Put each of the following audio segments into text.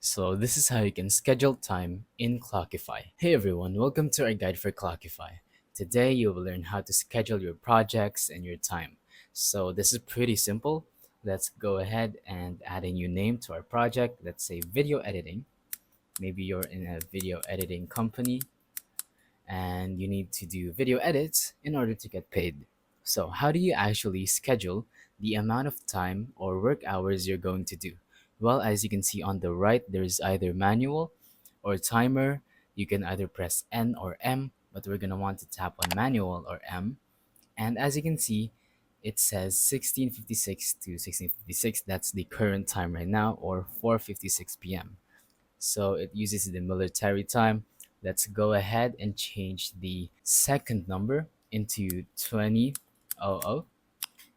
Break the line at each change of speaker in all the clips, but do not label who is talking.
So this is how you can schedule time in Clockify. Hey everyone, welcome to our guide for Clockify. Today you will learn how to schedule your projects and your time. So this is pretty simple. Let's go ahead and add a new name to our project. Let's say video editing. Maybe you're in a video editing company and you need to do video edits in order to get paid. So, how do you actually schedule the amount of time or work hours you're going to do? Well, as you can see on the right, there's either manual or timer. You can either press N or M, but we're going to want to tap on manual or M. And as you can see, it says 16:56 to 16:56. That's the current time right now, or 4:56 p.m. So it uses the military time. Let's go ahead and change the second number into 20:00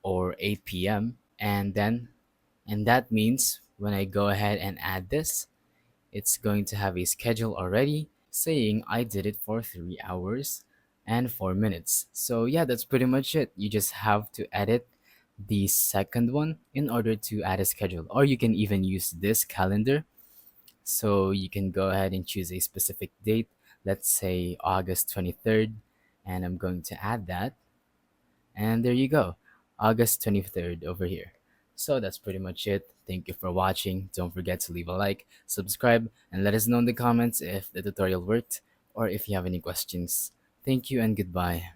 or 8 p.m. And that means when I go ahead and add this, it's going to have a schedule already saying I did it for 3 hours and 4 minutes. So yeah, that's pretty much it. You just have to edit the second one in order to add a schedule, or you can even use this calendar. So you can go ahead and choose a specific date, let's say August 23rd, and I'm going to add that. And there you go, August 23rd over here. So that's pretty much it. Thank you for watching. Don't forget to leave a like, subscribe, and let us know in the comments if the tutorial worked or if you have any questions. Thank you and goodbye.